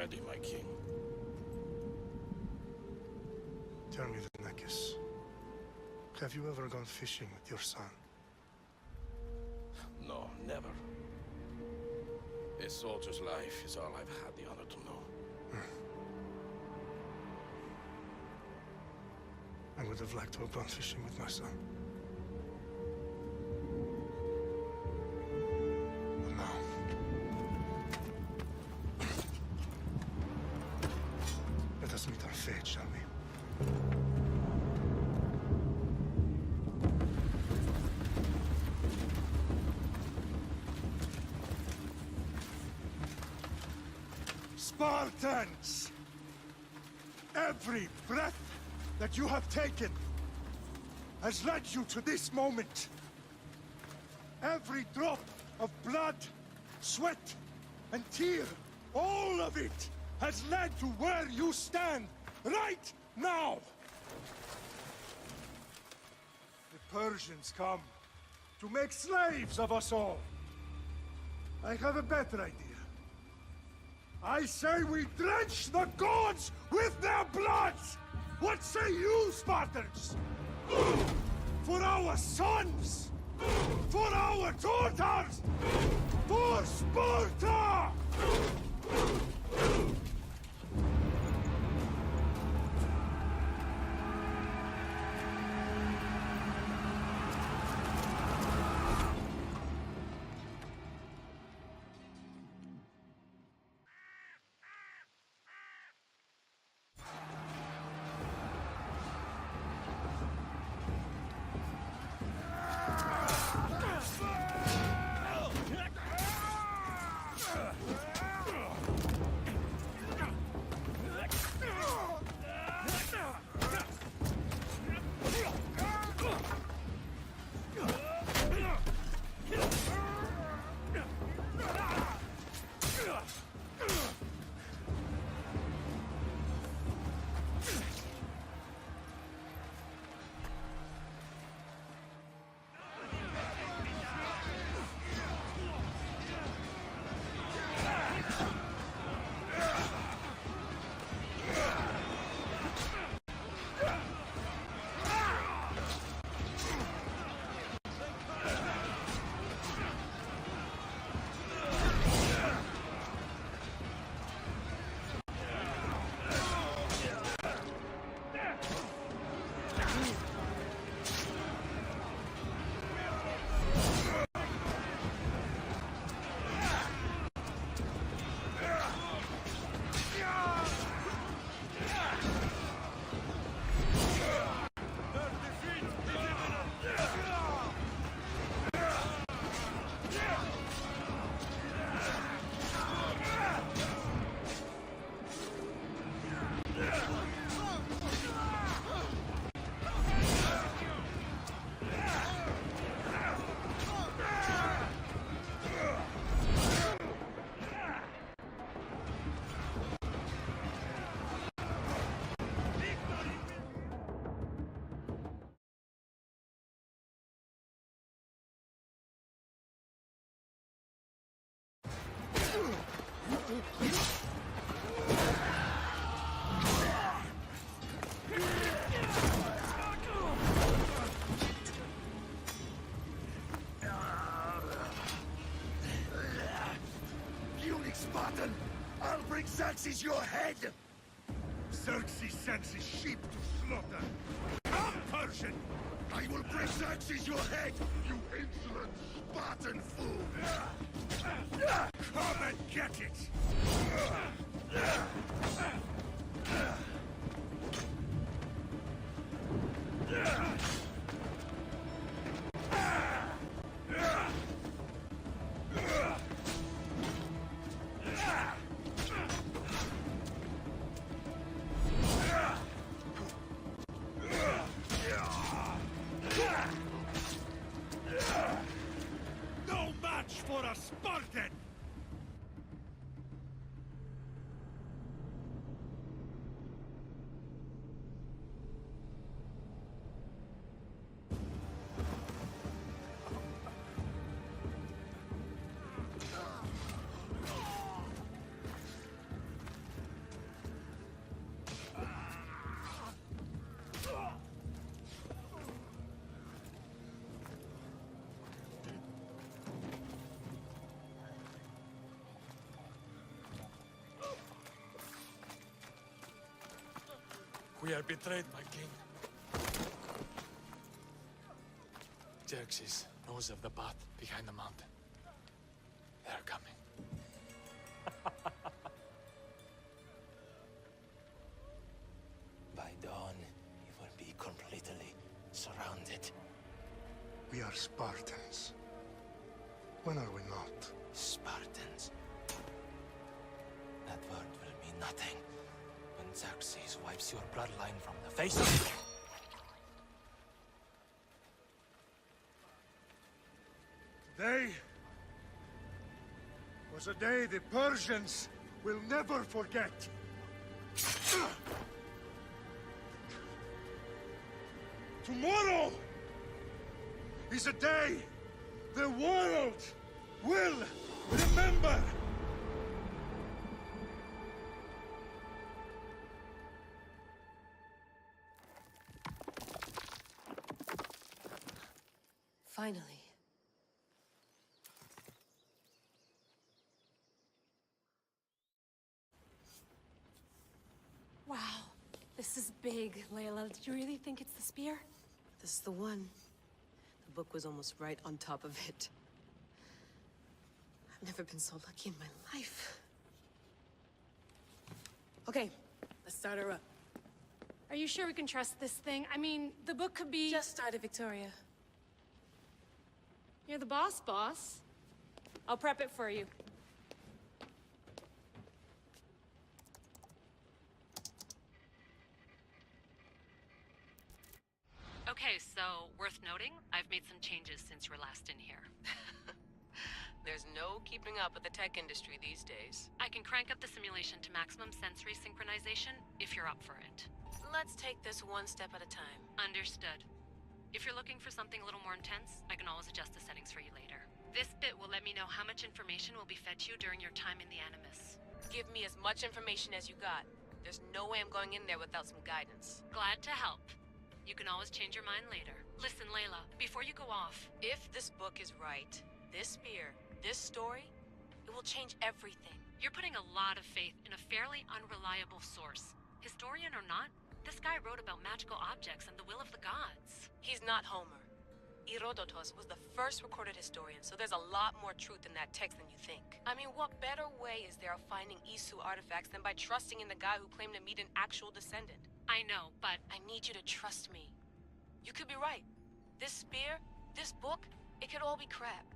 ready, my king. Tell me, Nekis, have you ever gone fishing with your son? No, never. A soldier's life is all I've had the honor to know. I would have liked to have gone fishing with my son. But now... let us meet our fate, shall we? Spartans! Every breath that you have taken has led you to this moment. Every drop of blood, sweat, and tear, all of it has led to where you stand right now. The Persians come to make slaves of us all. I have a better idea. I say we drench the gods with their blood! What say you, Spartans? For our sons! For our daughters! For Sparta! Puny Spartan! I'll bring Xerxes your head! Xerxes sends his sheep to slaughter. Come, Persian! I will bring Xerxes your head, you insolent Spartan fool! Come and get it! No match for a Spartan! We are betrayed, my king. Xerxes knows of the path behind the mountain. They are coming. By dawn, you will be completely surrounded. We are Spartans. When are we not? Spartans. That word will mean nothing when Xerxes wipes your bloodline from the face of... Today was a day the Persians will never forget. Tomorrow is a day the world will remember. Finally. Wow, this is big, Layla. Did you really think it's the spear? This is the one. The book was almost right on top of it. I've never been so lucky in my life. Okay, let's start her up. Are you sure we can trust this thing? I mean, the book could be... Just started, Victoria. You're the boss. I'll prep it for you. Okay, so worth noting, I've made some changes since you were last in here. There's no keeping up with the tech industry these days. I can crank up the simulation to maximum sensory synchronization if you're up for it. Let's take this one step at a time. Understood. If you're looking for something a little more intense, I can always adjust the settings for you later. This bit will let me know how much information will be fed to you during your time in the Animus. Give me as much information as you got. There's no way I'm going in there without some guidance. Glad to help. You can always change your mind later. Listen, Layla, before you go off... If this book is right, this spear, this story, it will change everything. You're putting a lot of faith in a fairly unreliable source. Historian or not, this guy wrote about magical objects and the will of the gods. He's not Homer. Herodotus was the first recorded historian, so there's a lot more truth in that text than you think. I mean, what better way is there of finding Isu artifacts than by trusting in the guy who claimed to meet an actual descendant? I know, but... I need you to trust me. You could be right. This spear, this book, it could all be crap.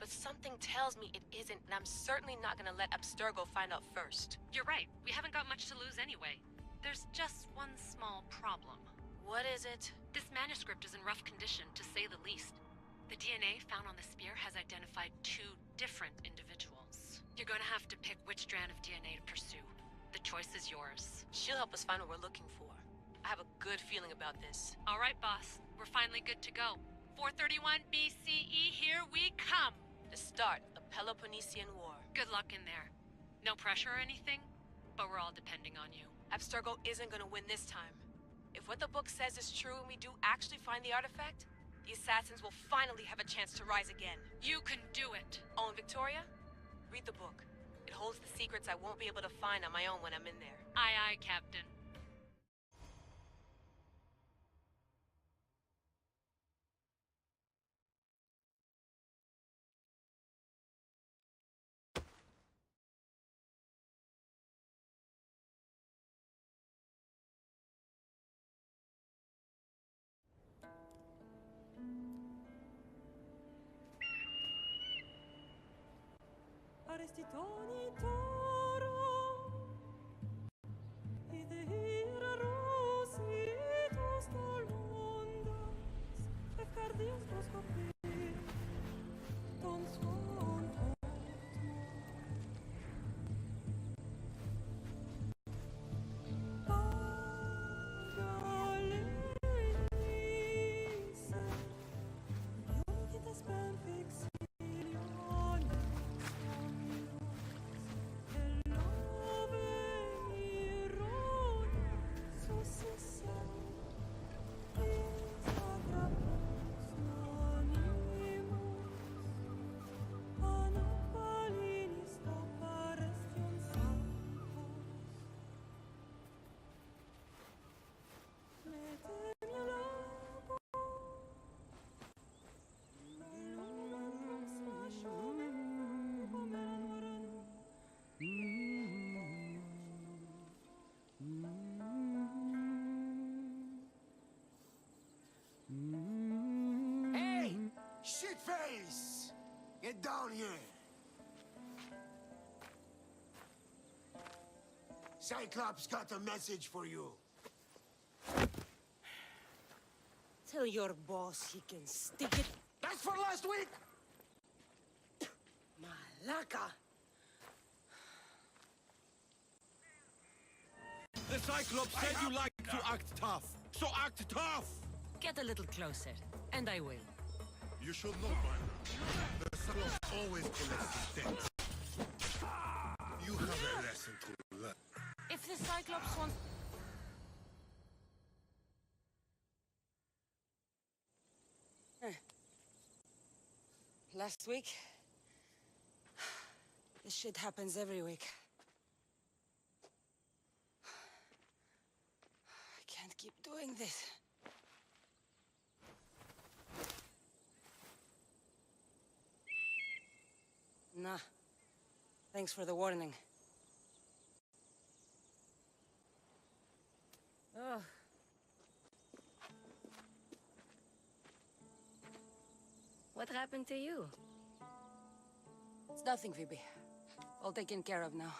But something tells me it isn't, and I'm certainly not gonna let Abstergo find out first. You're right. We haven't got much to lose anyway. There's just one small problem. What is it? This manuscript is in rough condition, to say the least. The DNA found on the spear has identified 2 different individuals. You're gonna have to pick which strand of DNA to pursue. The choice is yours. She'll help us find what we're looking for. I have a good feeling about this. All right, boss. We're finally good to go. 431 BCE, here we come! The start of the Peloponnesian War. Good luck in there. No pressure or anything, but we're all depending on you. Abstergo isn't gonna win this time. If what the book says is true and we do actually find the artifact, the assassins will finally have a chance to rise again. You can do it! Oh, and Victoria? Read the book. It holds the secrets I won't be able to find on my own when I'm in there. Aye, aye, Captain. Arestitoni toro, ide ira rositos tolondas, efcardios proscopir, ton son Hey! Shitface! Get down here! Cyclops got a message for you. Tell your boss he can stick it. That's for last week! Malaka! The Cyclops said you like to act tough, so act tough! Get a little closer, and I will. You should know by now. The Cyclops always collects his debts. You have a lesson to learn. If the Cyclops wants... Last week? This shit happens every week. I can't keep doing this. Nah. Thanks for the warning. Oh. What happened to you? It's nothing, Phoebe. All taken care of now.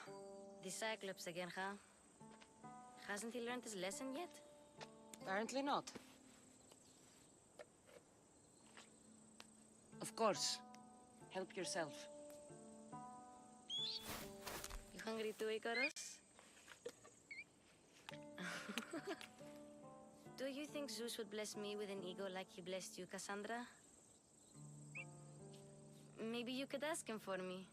The Cyclops again, huh? Hasn't he learned his lesson yet? Apparently not. Of course. Help yourself. You hungry too, Icarus? Do you think Zeus would bless me with an ego like he blessed you, Cassandra? Maybe you could ask him for me.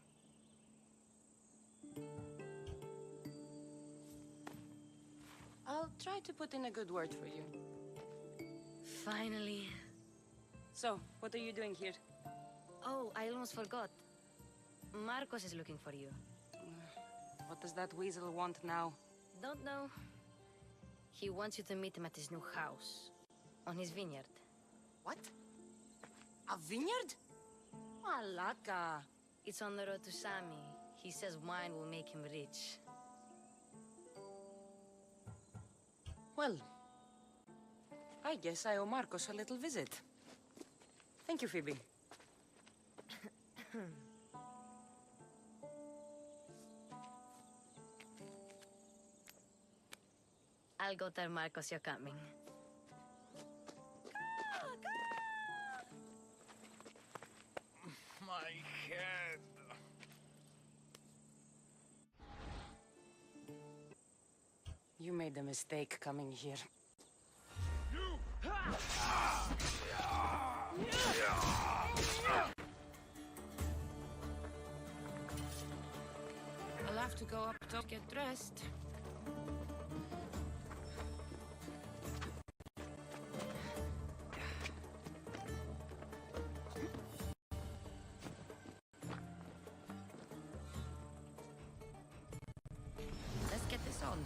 I'll try to put in a good word for you. Finally. So, what are you doing here? Oh, I almost forgot. Marcos is looking for you. What does that weasel want now? Don't know. He wants you to meet him at his new house. On his vineyard. What? A vineyard? Malaka. It's on the road to Sami. He says wine will make him rich. Well, I guess I owe Marcos a little visit. Thank you, Phoebe. I'll go tell Marcos you're coming. My head. You made a mistake coming here. I'll have to go up to get dressed. Let's get this on.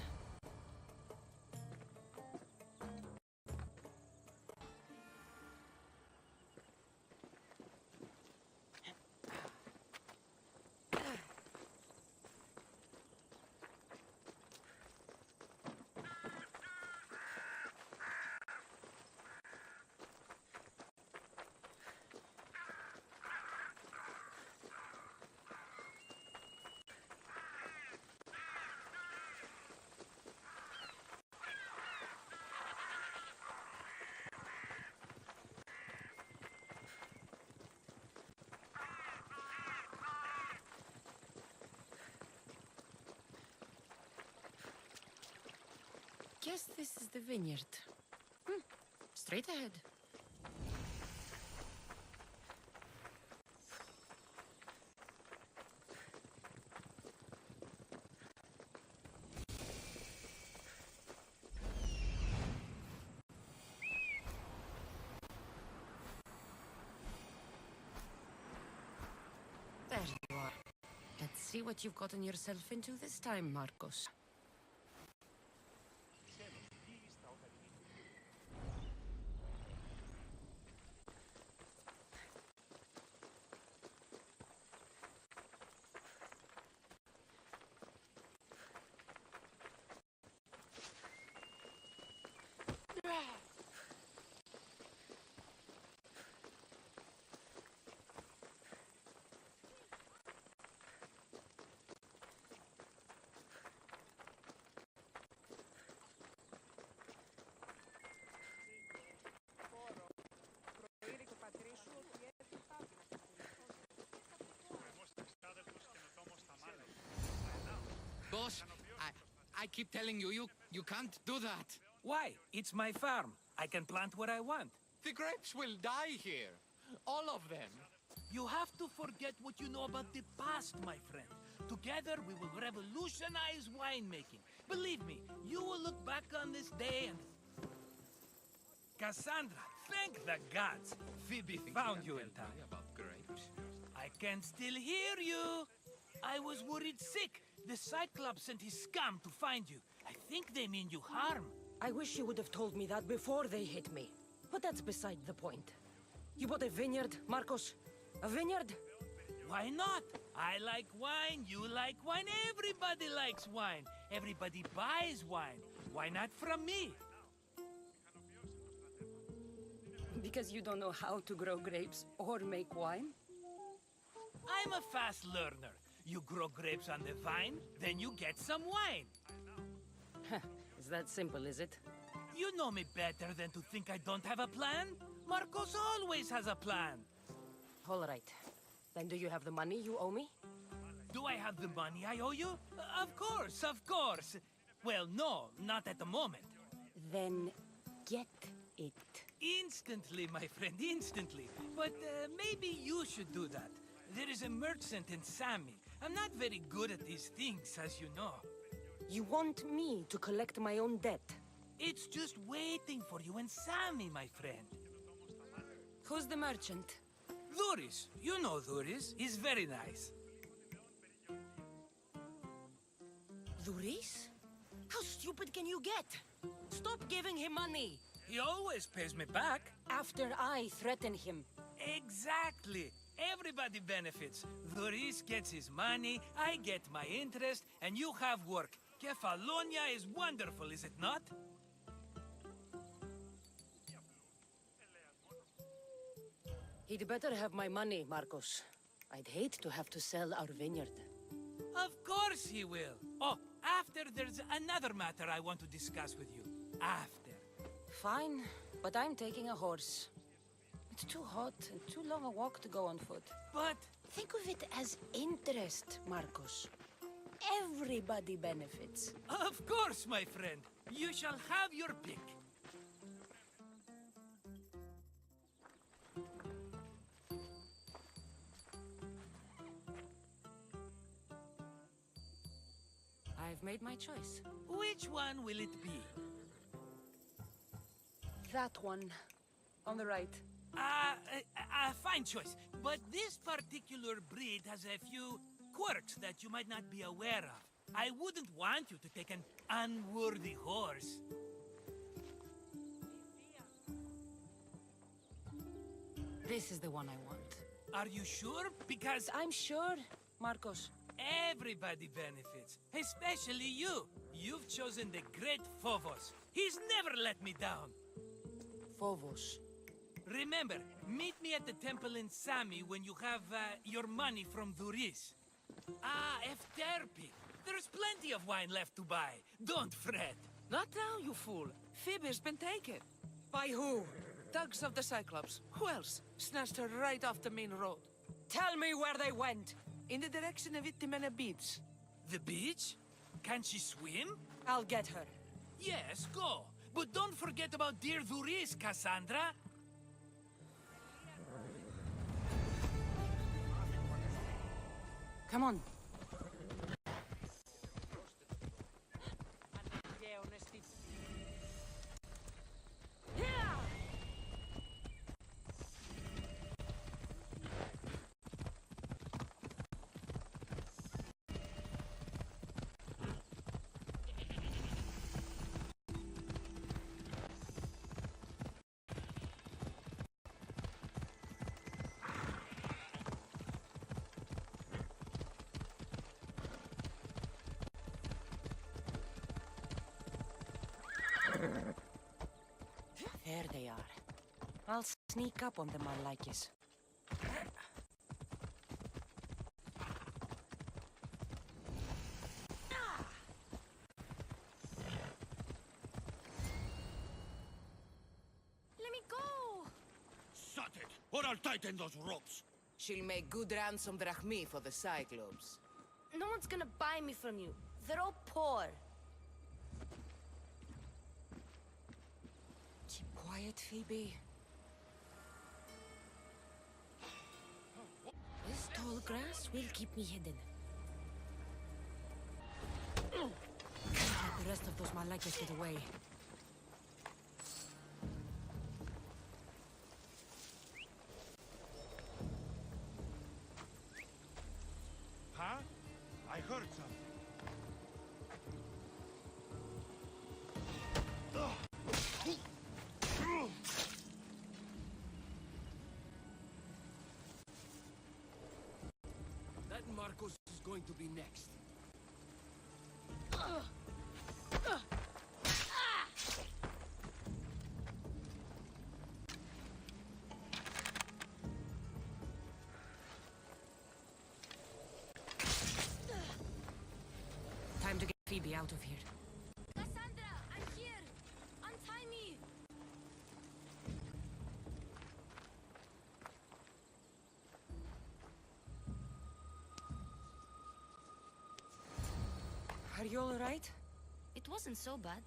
Guess this is the vineyard. Straight ahead. There you are. Let's see what you've gotten yourself into this time, Marcos. Boss, I keep telling you, you can't do that. Why? It's my farm. I can plant what I want. The grapes will die here. All of them. You have to forget what you know about the past, my friend. Together, we will revolutionize winemaking. Believe me, you will look back on this day and... Cassandra, thank the gods! Phoebe found you in time. About grapes? I can still hear you! I was worried sick. The Cyclops sent his scum to find you. I think they mean you harm. I wish you would have told me that before they hit me. But that's beside the point. You bought a vineyard, Marcos? A vineyard? Why not? I like wine, you like wine, everybody likes wine. Everybody buys wine. Why not from me? Because you don't know how to grow grapes or make wine? I'm a fast learner. You grow grapes on the vine, then you get some wine. Is that simple, is it? You know me better than to think I don't have a plan. Marcos always has a plan. All right. Then do you have the money you owe me? Do I have the money I owe you? Of course, of course. Well, no, not at the moment. Then get it. Instantly, my friend, instantly. But maybe you should do that. There is a merchant in Sami. I'm not very good at these things, as you know. You want me to collect my own debt? It's just waiting for you in Sami, my friend. Who's the merchant? Duris. You know Duris. He's very nice. Duris? How stupid can you get? Stop giving him money! He always pays me back. After I threaten him. Exactly. Everybody benefits. Duris gets his money, I get my interest, and you have work. Kefalonia is wonderful, is it not? He'd better have my money, Marcos. I'd hate to have to sell our vineyard. Of course he will. Oh, after there's another matter I want to discuss with you. After. Fine, but I'm taking a horse. It's too hot and too long a walk to go on foot. But... Think of it as interest, Marcos. Everybody benefits. Of course, my friend. You shall have your pick. I've made my choice. Which one will it be? That one. On the right. Fine choice. But this particular breed has a few quirks that you might not be aware of. I wouldn't want you to take an unworthy horse. This is the one I want. Are you sure? Because I'm sure, Marcos. everybody benefits, especially you. You've chosen the great Phobos. He's never let me down. Phobos. Remember, meet me at the temple in Sami when you have your money from Duris. Ah, Efterpi. There's plenty of wine left to buy. Don't fret. Not now, you fool. Phoebe's been taken. By who? Thugs of the Cyclops. Who else? Snatched her right off the main road. Tell me where they went. In the direction of Itimena Beach. The beach? Can she swim? I'll get her. Yes, go. But don't forget about dear Duris, Cassandra. Come on. There they are. I'll sneak up on them, Malakis. Let me go! Shut it, or I'll tighten those ropes. She'll make good ransom drachmi for the Cyclops. No one's gonna buy me from you. They're all poor. Keep quiet, Phoebe. This tall grass will keep me hidden. Let the rest of those Malakas get away. Huh? I heard something. That Marcos is going to be next. Time to get Phoebe out of here. Cassandra, I'm here! Untie me! Are you all right? It wasn't so bad.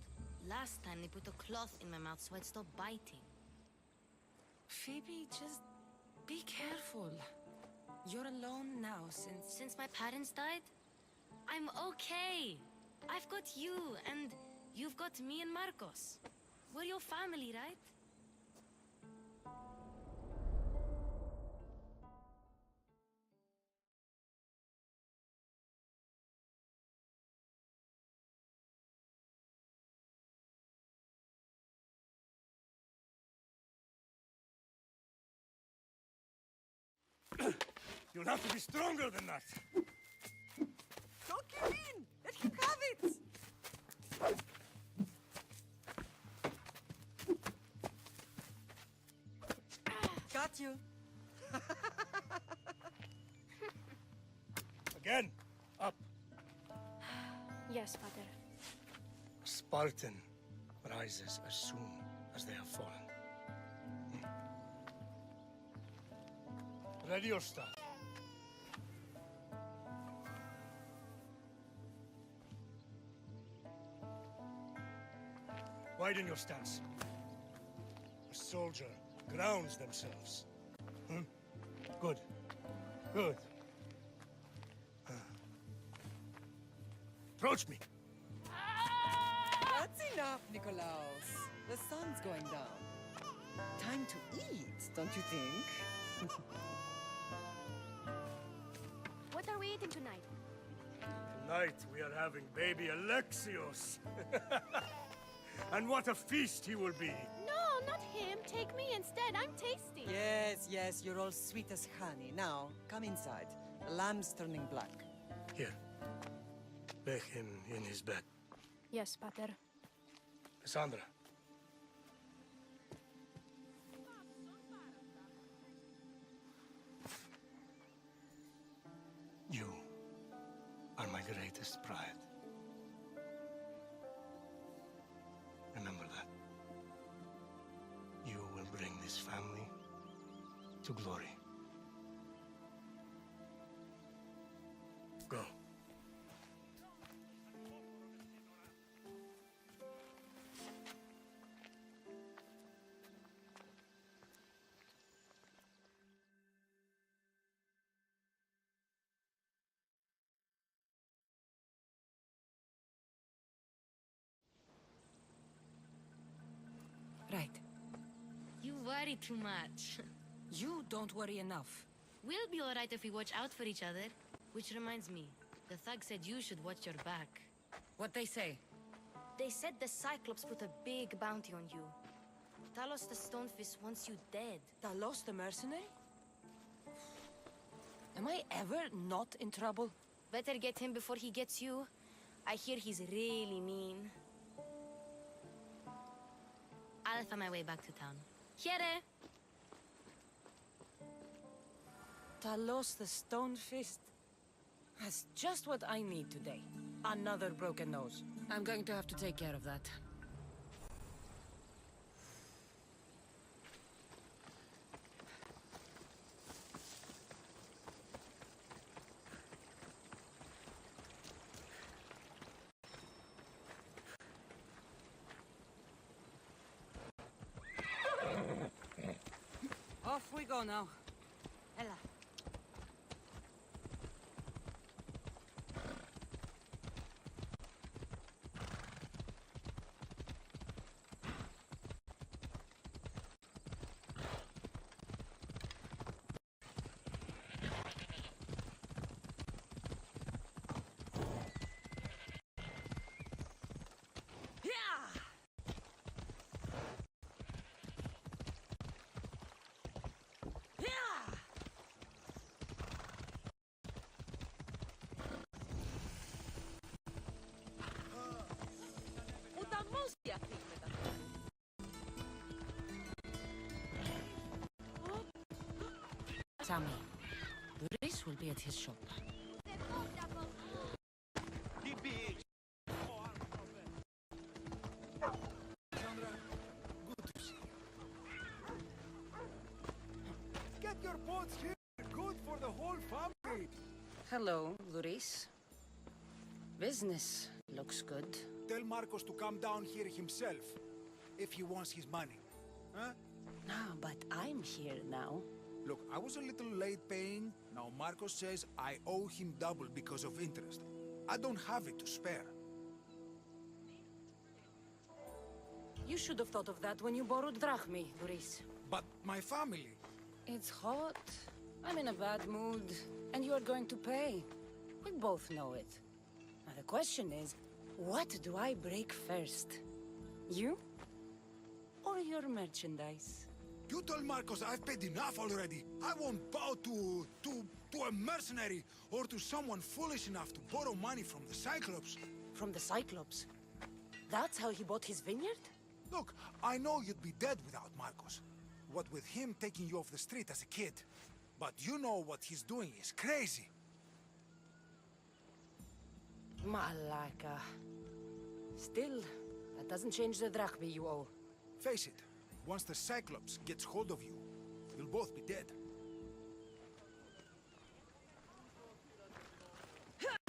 Last time they put a cloth in my mouth so I'd stop biting. Phoebe, just be careful. You're alone now Since my parents died? I'm okay. I've got you, and you've got me and Marcos. We're your family, right? You'll have to be stronger than that. Don't give in! Let him have it! Got you. Again, up. Yes, Father. Spartan rises as soon as they have fallen. Ready your stuff. Widen your stance. A soldier grounds themselves. Good. Good. Approach me. That's enough, Nikolaos. The sun's going down. Time to eat, don't you think? What are we eating tonight? Tonight we are having baby Alexios. And what a feast he will be. No, not him. Take me instead. I'm tasty. Yes, yes, you're all sweet as honey. Now, come inside. The lamb's turning black. Here. Lay him in his bed. Yes, Pater. Cassandra. You are my greatest pride. Remember that. You will bring this family to glory. Go. Right. You worry too much. You don't worry enough. We'll be alright if we watch out for each other. Which reminds me, the thug said you should watch your back. What they say? They said the Cyclops put a big bounty on you. Talos the Stonefist wants you dead. Talos the mercenary? Am I ever not in trouble? Better get him before he gets you. I hear he's really mean. I'll find my way back to town. Here! Talos the Stone Fist. That's just what I need today. Another broken nose. I'm going to have to take care of that. Off we go now. Ella. Sammy, Luis will be at his shop. Get your pots here. Good for the whole family. Hello, Luis. Business looks good. Tell Marcos to come down here himself, if he wants his money. Huh? Ah, but I'm here now. Look, I was a little late paying. Now Marcos says I owe him double because of interest. I don't have it to spare. You should have thought of that when you borrowed drachmi, Luis. But my family... It's hot. I'm in a bad mood. And you are going to pay. We both know it. Now the question is, what do I break first? You? Or your merchandise? You told Marcos I've paid enough already. I won't bow to a mercenary or to someone foolish enough to borrow money from the Cyclops. From the Cyclops? That's how he bought his vineyard? Look, I know you'd be dead without Marcos. What with him taking you off the street as a kid. But you know what he's doing is crazy. Malaka. Still, that doesn't change the drachmi you owe. Face it, once the Cyclops gets hold of you, you'll both be dead. All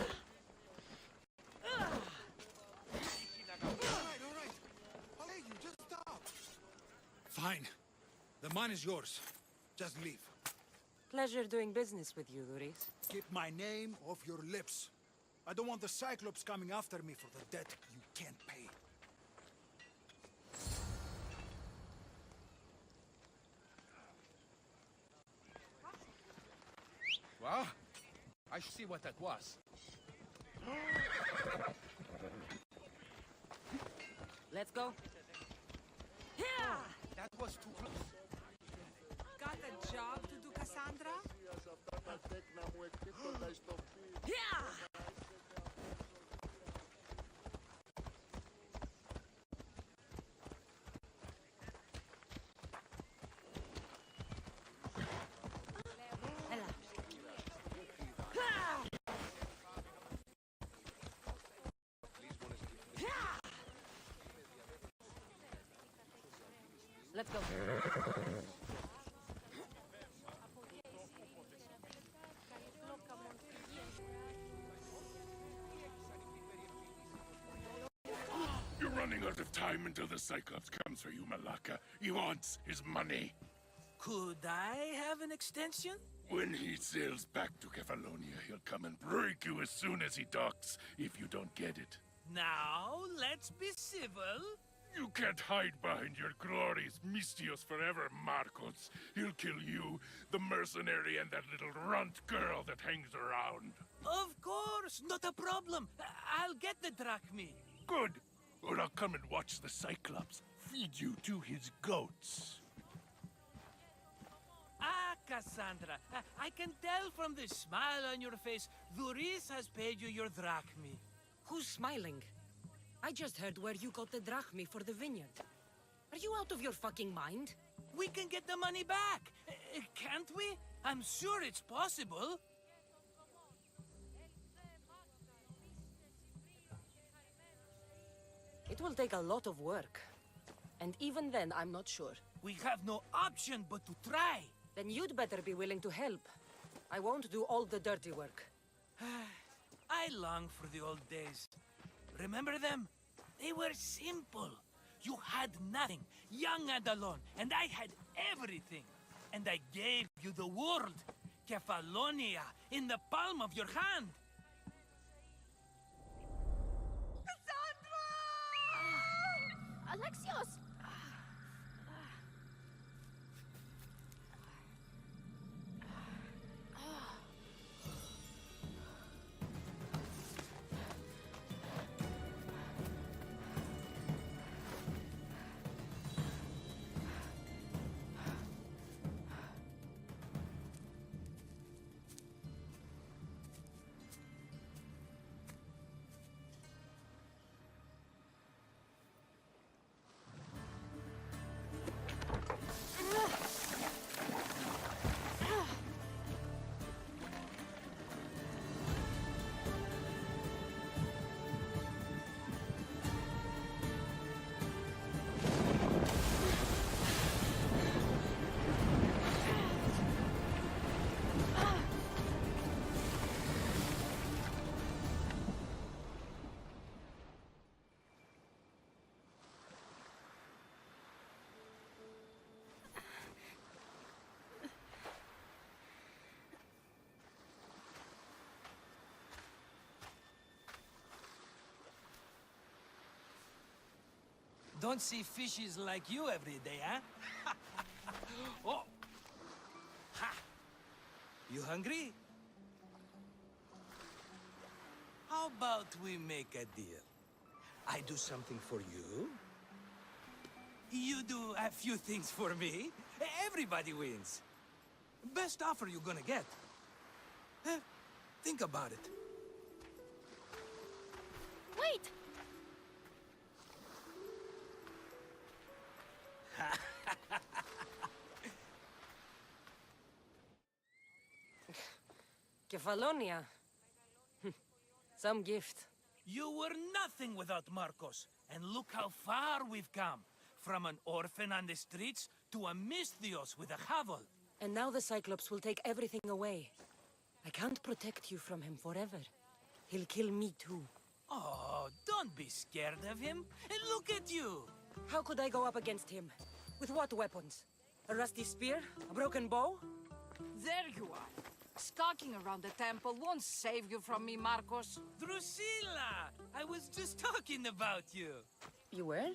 right. I'll let you, just stop. Fine. The money is yours. Just leave. Pleasure doing business with you, Luis. Keep my name off your lips. I don't want the Cyclops coming after me for the debt you can't pay. Well, I see what that was. Let's go. That was too close. Got a job to do, Cassandra? Let's go. You're running out of time until the Cyclops comes for you, Malaka. He wants his money. Could I have an extension? When he sails back to Kefalonia, he'll come and break you as soon as he docks, if you don't get it. Now, let's be civil. You can't hide behind your glories, Mistios forever, Marcos. He'll kill you, the mercenary, and that little runt girl that hangs around. Of course, not a problem. I'll get the drachmi. Good. Or I'll come and watch the Cyclops feed you to his goats. Ah, Cassandra, I can tell from the smile on your face, Duris has paid you your drachmi. Who's smiling? I just heard where you got the drachmi for the vineyard. Are you out of your fucking mind? We can get the money back, can't we? I'm sure it's possible. It will take a lot of work. And even then, I'm not sure. We have no option but to try. Then you'd better be willing to help. I won't do all the dirty work. I long for the old days. Remember them? They were simple. You had nothing, young and alone, and I had everything. and I gave you the world. Kefalonia, in the palm of your hand. Alexios! Don't see fishes like you every day, huh? Oh! Ha! You hungry? How about we make a deal? I do something for you. You do a few things for me. Everybody wins. Best offer you're gonna get. Think about it. Wait! Kefalonia. Some gift. You were nothing without Marcos, and look how far we've come. From an orphan on the streets to a Misthios with a hovel. And now the Cyclops will take everything away. I can't protect you from him forever. He'll kill me too. Oh, don't be scared of him. And look at you. How could I go up against him? With what weapons? A rusty spear? A broken bow? There you are. Skulking around the temple won't save you from me, Marcos. Drusilla! I was just talking about you. You were?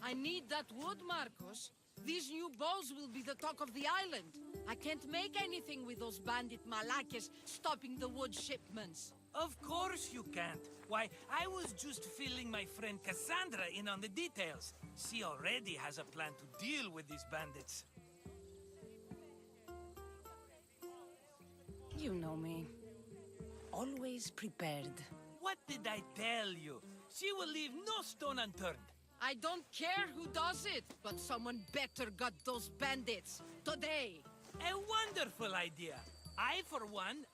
I need that wood, Marcos. These new bows will be the talk of the island. I can't make anything with those bandit malakes stopping the wood shipments. Of course you can't. Why, I was just filling my friend Cassandra in on the details. She already has a plan to deal with these bandits. You know me. Always prepared. What did I tell you? She will leave no stone unturned. I don't care who does it, but someone better got those bandits. Today. A wonderful idea. I, for one,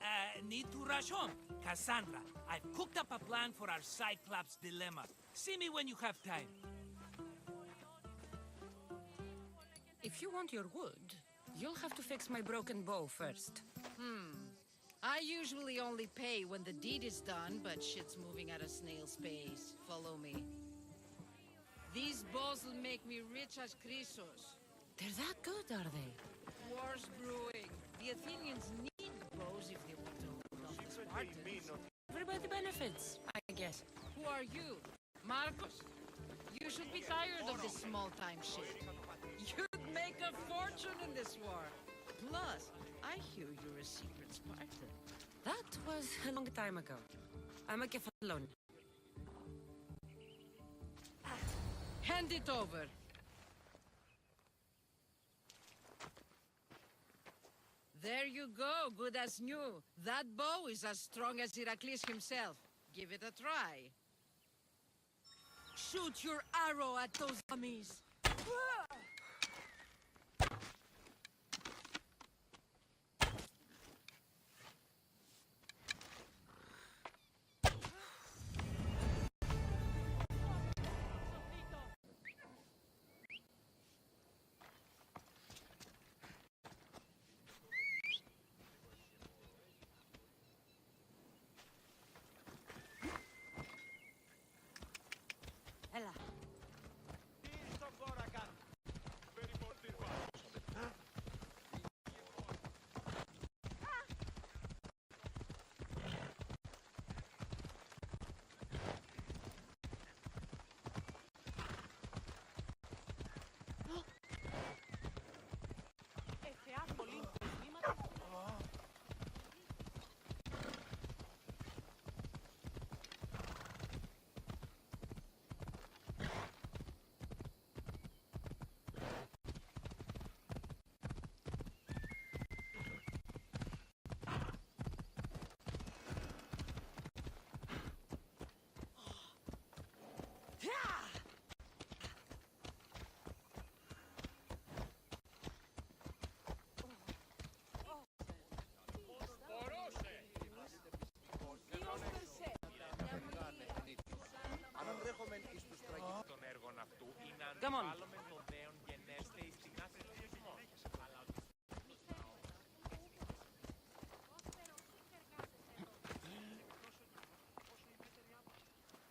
need to rush home. Cassandra, I've cooked up a plan for our Cyclops dilemma. See me when you have time. If you want your wood, you'll have to fix my broken bow first. I usually only pay when the deed is done, but shit's moving at a snail's pace. Follow me. These bows will make me rich as Chrysos. They're that good, are they? War's brewing. The Athenians need bows if they want to hold off the Spartans. Everybody benefits, I guess. Who are you? Marcos? You should be tired of this small-time shit. You'd make a fortune in this war. Plus, I hear you're a secret Spartan. That was a long time ago. I'm a Kefalon. Hand it over. There you go, good as new. That bow is as strong as Heracles himself. Give it a try. Shoot your arrow at those dummies. Ella. Come on.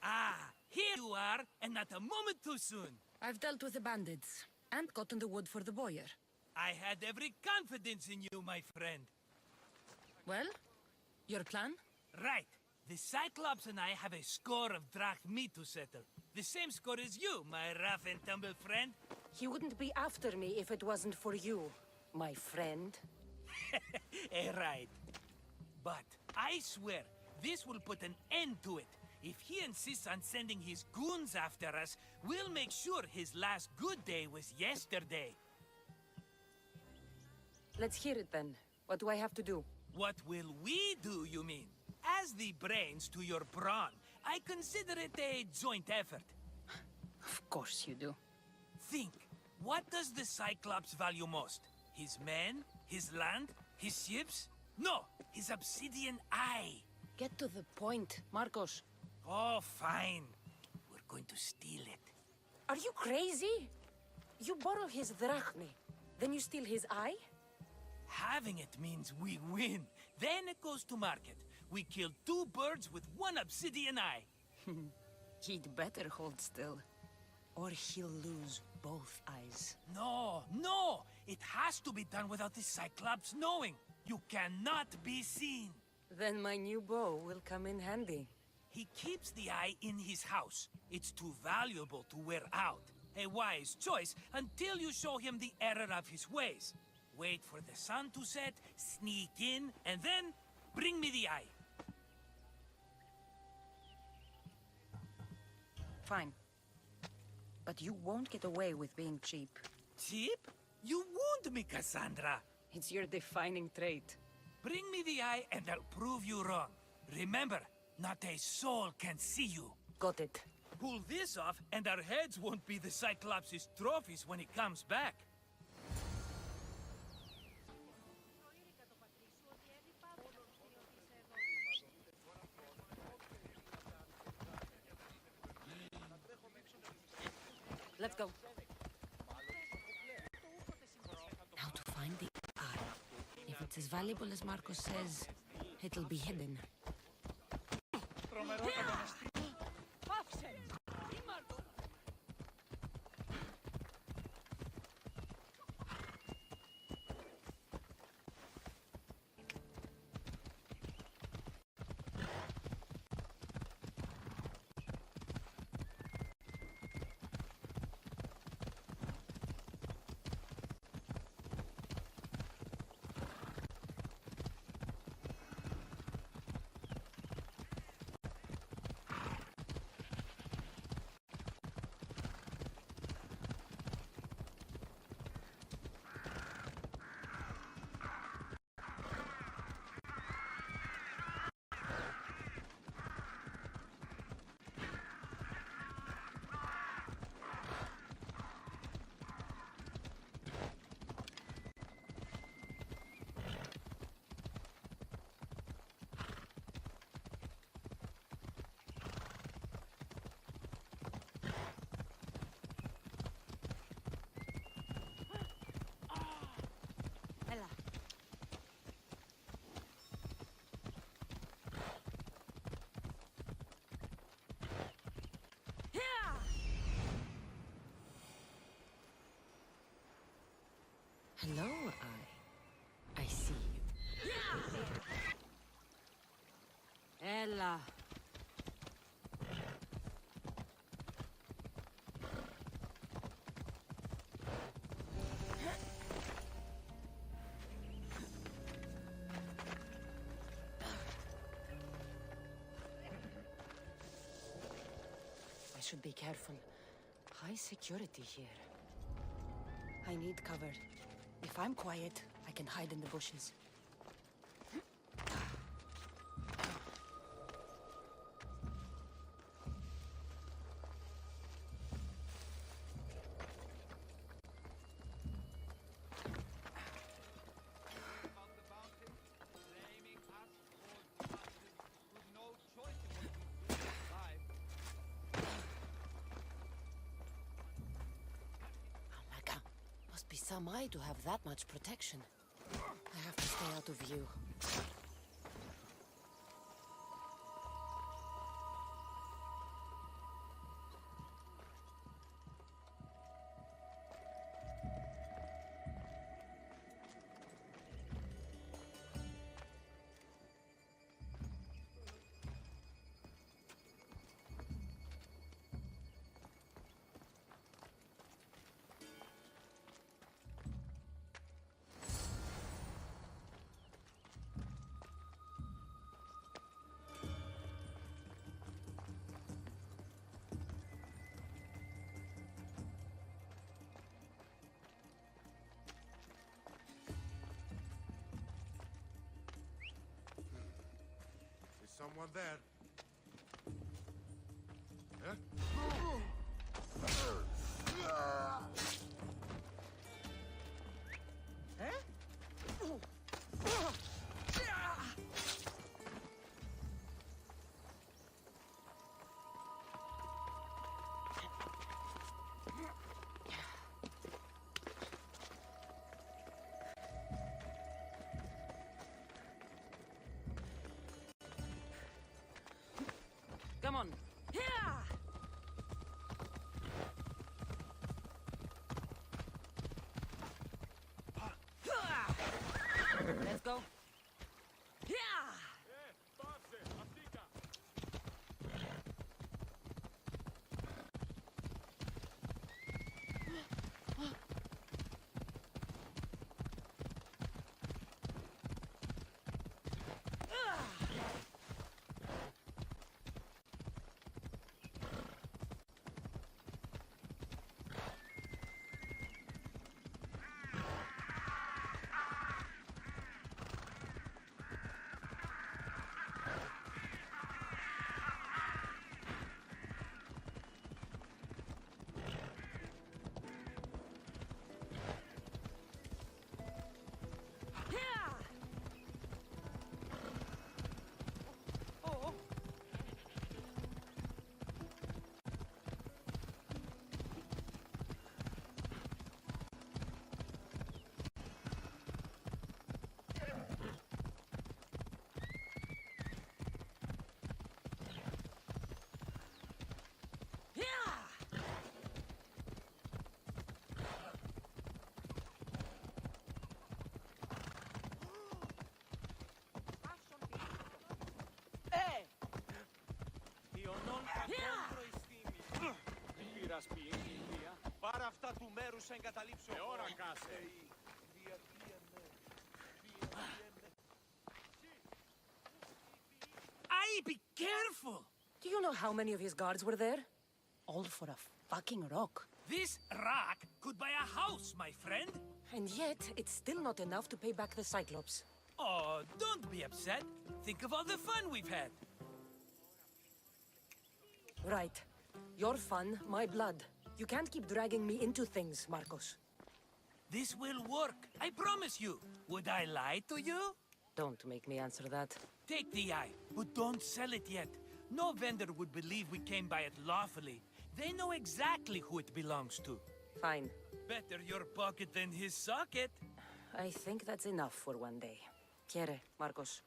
Ah, here you are, and not a moment too soon. I've dealt with the bandits and gotten the wood for the boiler. I had every confidence in you, my friend. Well, your plan? Right. The Cyclops and I have a score of drachmi to settle. The same score as you, my rough and tumble friend. He wouldn't be after me if it wasn't for you, my friend. Right. But I swear, this will put an end to it. If he insists on sending his goons after us, we'll make sure his last good day was yesterday. Let's hear it then. What do I have to do? What will we do, you mean? As the brains to your brawn, I consider it a joint effort. Of course you do. Think, what does the Cyclops value most? His men? His land? His ships? No, his obsidian eye. Get to the point, Marcos. Oh, fine. We're going to steal it. Are you crazy? You borrow his drachmi, then you steal his eye? Having it means we win. Then it goes to market. We kill 2 birds with 1 obsidian eye. He'd better hold still, or he'll lose both eyes. No, no! It has to be done without the Cyclops knowing. You cannot be seen. Then my new bow will come in handy. He keeps the eye in his house. It's too valuable to wear out. A wise choice until you show him the error of his ways. Wait for the sun to set, sneak in, and then bring me the eye. Fine. But you won't get away with being cheap. Cheap? You wound me, Cassandra. It's your defining trait. Bring me the eye and I'll prove you wrong. Remember, not a soul can see you. Got it. Pull this off and our heads won't be the Cyclops' trophies when he comes back. Let's go. Now to find the eye. If it's as valuable as Marcos says, it'll be hidden. Hello, I see you. Ella. I should be careful. High security here. I need cover. If I'm quiet, I can hide in the bushes. chance am I to have that much protection? I have to stay out of view. Someone there. Huh? Come on. Let's go. Πάρε αυτά του μέρους σε εγκαταλείψω. Ώρα κάσε. Aye, be careful! Do you know how many of his guards were there? All for a fucking rock. This rock could buy a house, my friend. And yet, it's still not enough to pay back the Cyclops. Oh, don't be upset. Think of all the fun we've had. Right. Your fun, my blood. You can't keep dragging me into things, Marcos. This will work, I promise you. Would I lie to you? Don't make me answer that. Take the eye, but don't sell it yet. No vendor would believe we came by it lawfully. They know exactly who it belongs to. Fine. Better your pocket than his socket. I think that's enough for one day. Quiere, Marcos.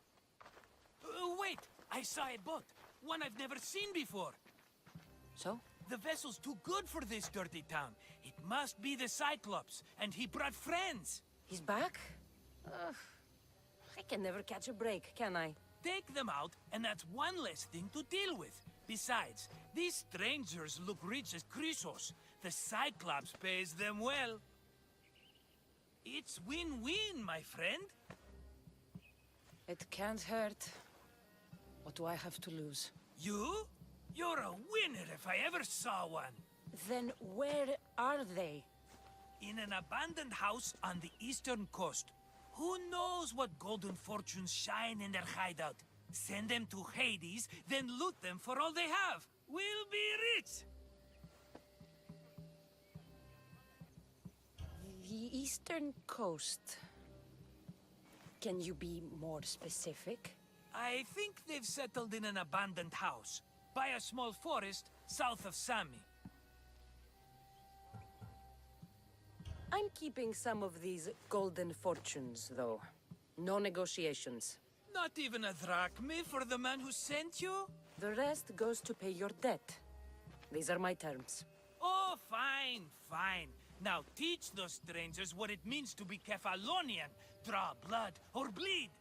Wait! I saw a boat. One I've never seen before. So? The vessel's too good for this dirty town. It must be the Cyclops, and he brought friends. He's back? I can never catch a break, can I? Take them out, and that's one less thing to deal with. Besides, these strangers look rich as Chrysos. The Cyclops pays them well. It's win-win, my friend. It can't hurt. What do I have to lose? You? You're a winner if I ever saw one. Then where are they? In an abandoned house on the eastern coast. Who knows what golden fortunes shine in their hideout? Send them to Hades, then loot them for all they have. We'll be rich! The eastern coast. Can you be more specific? I think they've settled in an abandoned house, by a small forest south of Sami. I'm keeping some of these golden fortunes, though. No negotiations. Not even a drachme for the man who sent you? The rest goes to pay your debt. These are my terms. Oh, fine, fine. Now teach those strangers what it means to be Kefalonian. Draw blood or bleed.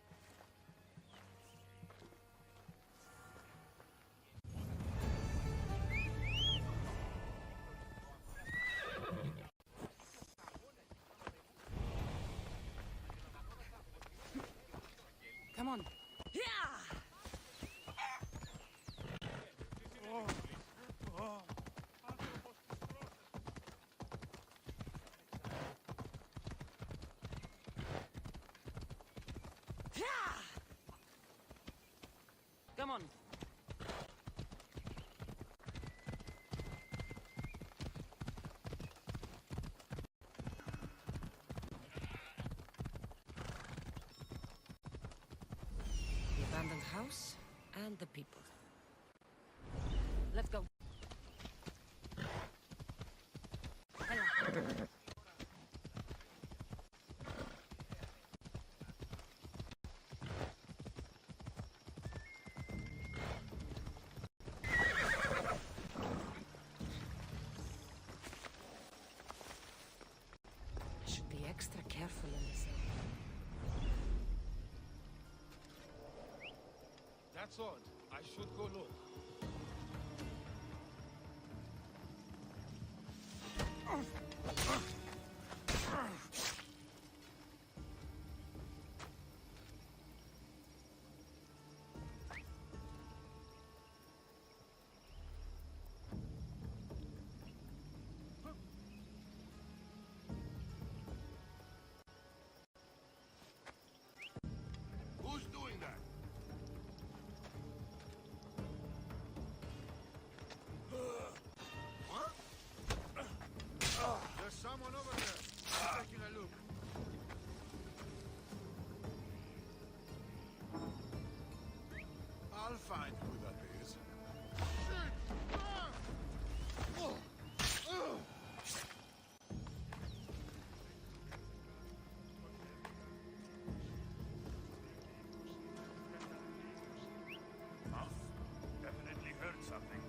Come on. Come on. The abandoned house and the people. Let's go. Hang on. Should be extra careful in this area. That's odd. I should go look. Who's doing that? There's someone over there. I'm taking a look. I'll find who that is. Huh? Definitely heard something.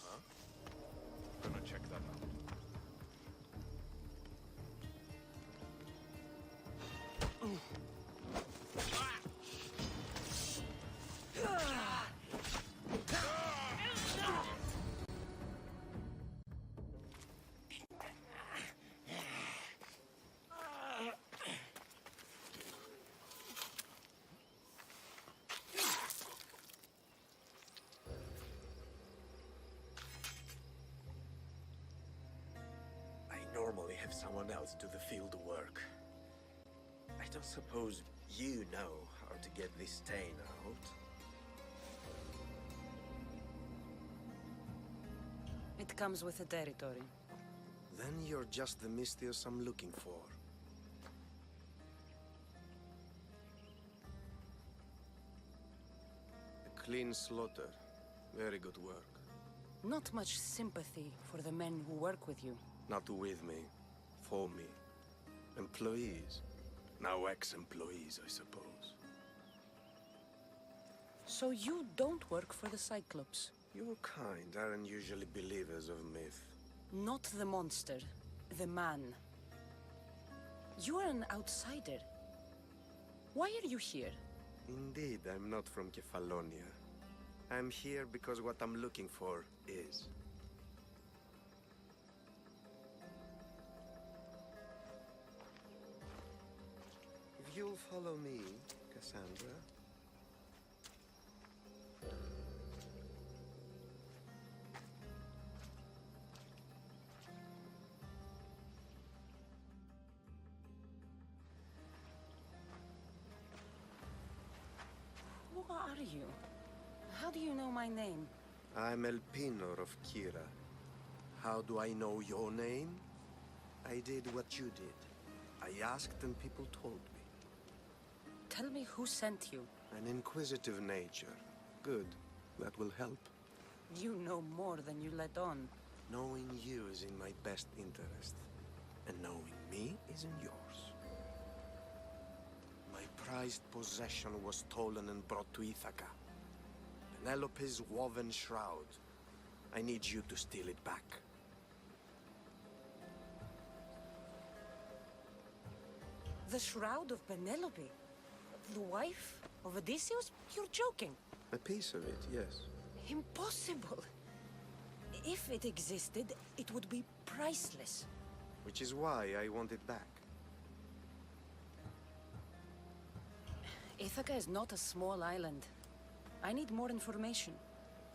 Huh? Gonna check that out. I normally have someone else do the field work. I don't suppose you know how to get this stain out? It comes with the territory. Then you're just the Mystios I'm looking for. A clean slaughter. Very good work. Not much sympathy for the men who work with you. Not with me. For me. Employees. Now ex-employees, I suppose. So you don't work for the Cyclops? Your kind aren't usually believers of myth. Not the monster, the man. You are an outsider. Why are you here? Indeed, I'm not from Kefalonia. I'm here because what I'm looking for is. If you'll follow me, Cassandra. Who are you? How do you know my name? I'm El Pinor of Kira. How do I know your name? I did what you did. I asked and people told me. Tell me who sent you. An inquisitive nature. Good. That will help. You know more than you let on. Knowing you is in my best interest. And knowing me is in yours. My prized possession was stolen and brought to Ithaca. Penelope's woven shroud. I need you to steal it back. The shroud of Penelope? The wife of Odysseus? You're joking. A piece of it, yes. Impossible. If it existed, it would be priceless. Which is why I want it back. Ithaca is not a small island. I need more information.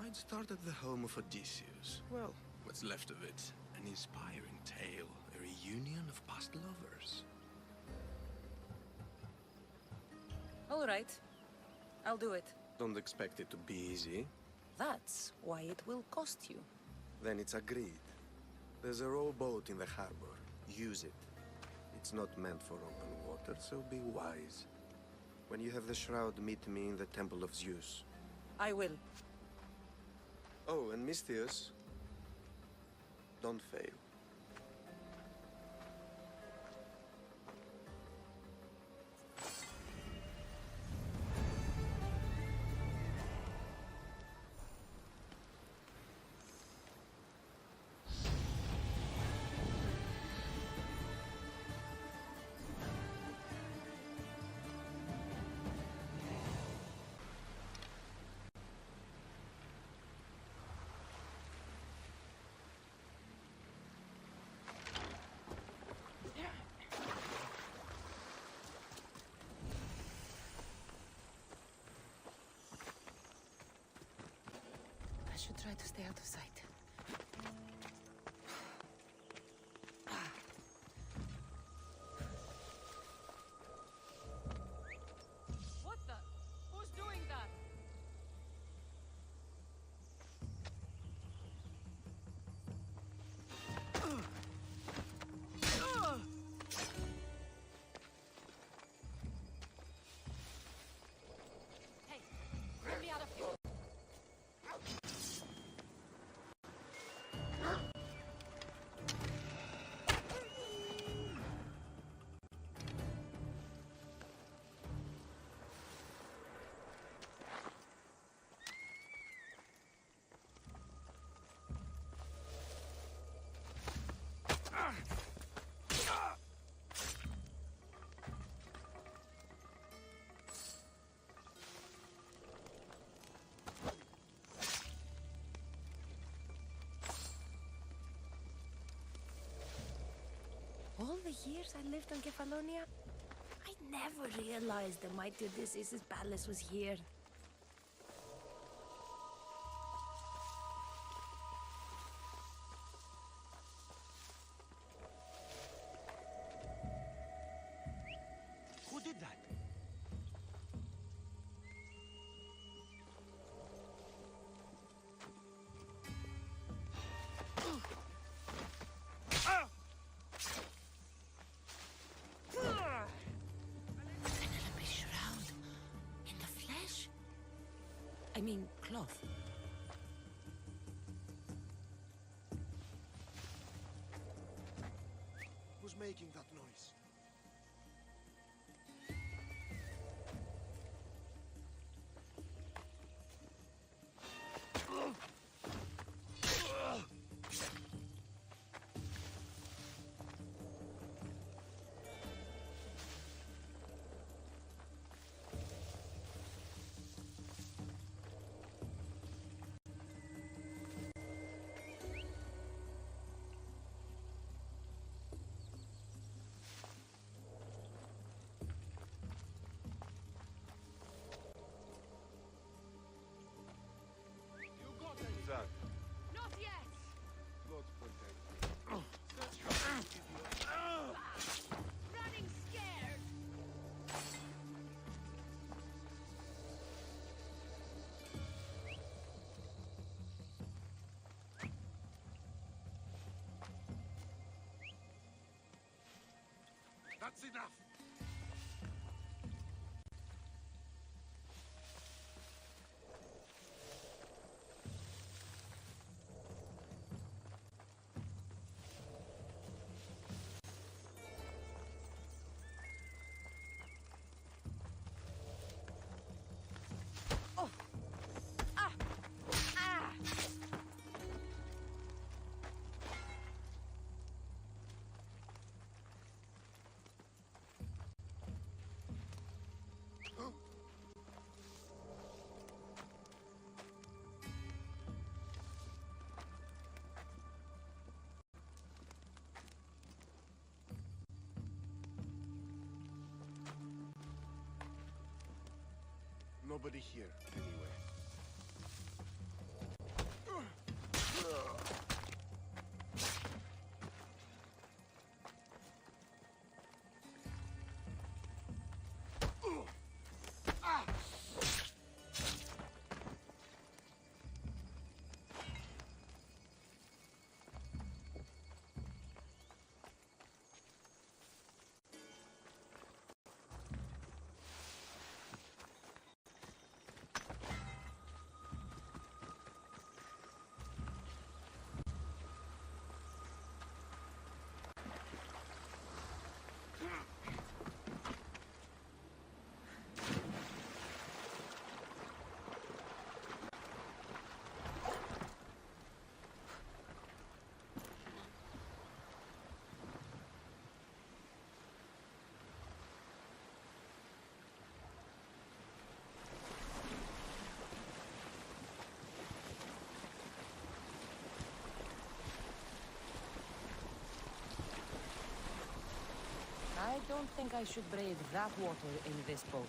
I'd start at the home of Odysseus. Well, what's left of it. An inspiring tale. A reunion of past lovers. All right. I'll do it. Don't expect it to be easy. That's why it will cost you. Then it's agreed. There's a rowboat in the harbor. Use it. It's not meant for open water, so be wise. When you have the shroud, meet me in the Temple of Zeus. I will. Oh, and Misthios, don't fail. I should try to stay out of sight. What the? Who's doing that? Hey, get me out of here. All the years I lived on Kefalonia, I never realized the mighty Odysseus' palace was here. Who did that? Penelope's shroud. In the flesh? I mean, cloth. Who's making that noise? That's enough! Nobody here, anyway. I don't think I should brave that water in this boat.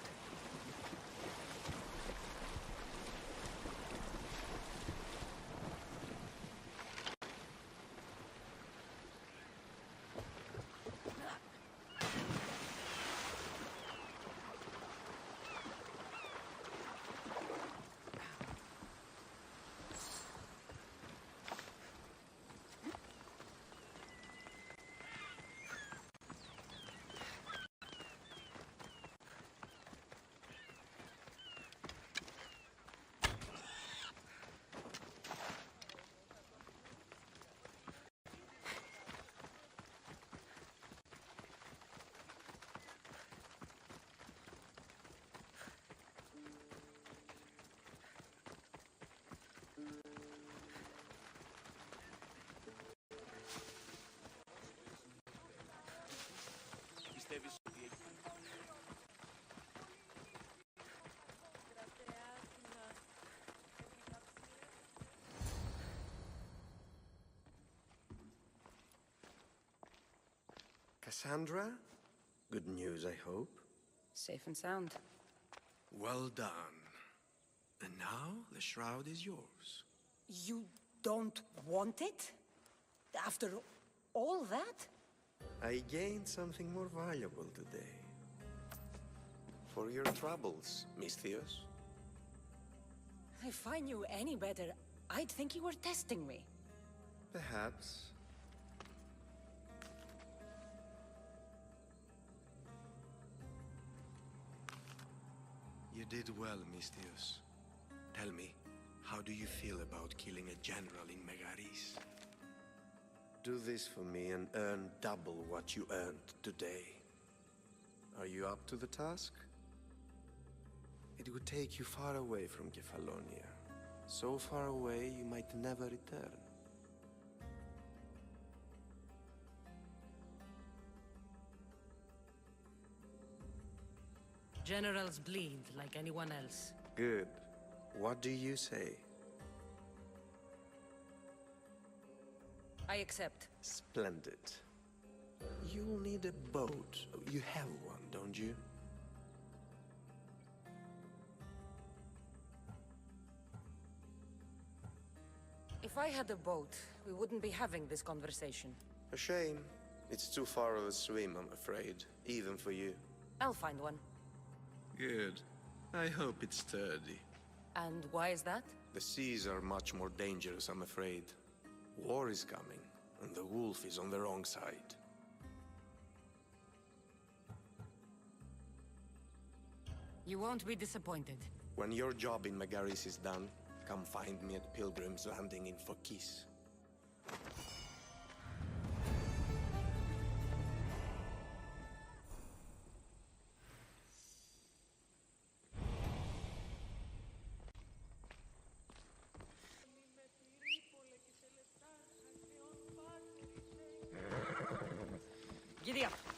Cassandra? Good news, I hope. Safe and sound. Well done. And now the shroud is yours. You don't want it? After all that? I gained something more valuable today. For your troubles, Miss Theos. If I knew any better, I'd think you were testing me. Perhaps. You did well, Miss Theos. Tell me, how do you feel about killing a general in Megaris? Do this for me and earn double what you earned today. Are you up to the task? It would take you far away from Kefalonia. So far away you might never return. Generals bleed like anyone else. Good. What do you say? I accept. Splendid. You'll need a boat. You have one, don't you? If I had a boat, we wouldn't be having this conversation. A shame. It's too far of a swim, I'm afraid. Even for you. I'll find one. Good. I hope it's sturdy. And why is that? The seas are much more dangerous, I'm afraid. War is coming, and the wolf is on the wrong side. You won't be disappointed. When your job in Megaris is done, come find me at Pilgrim's Landing in Phokis. Giddy up.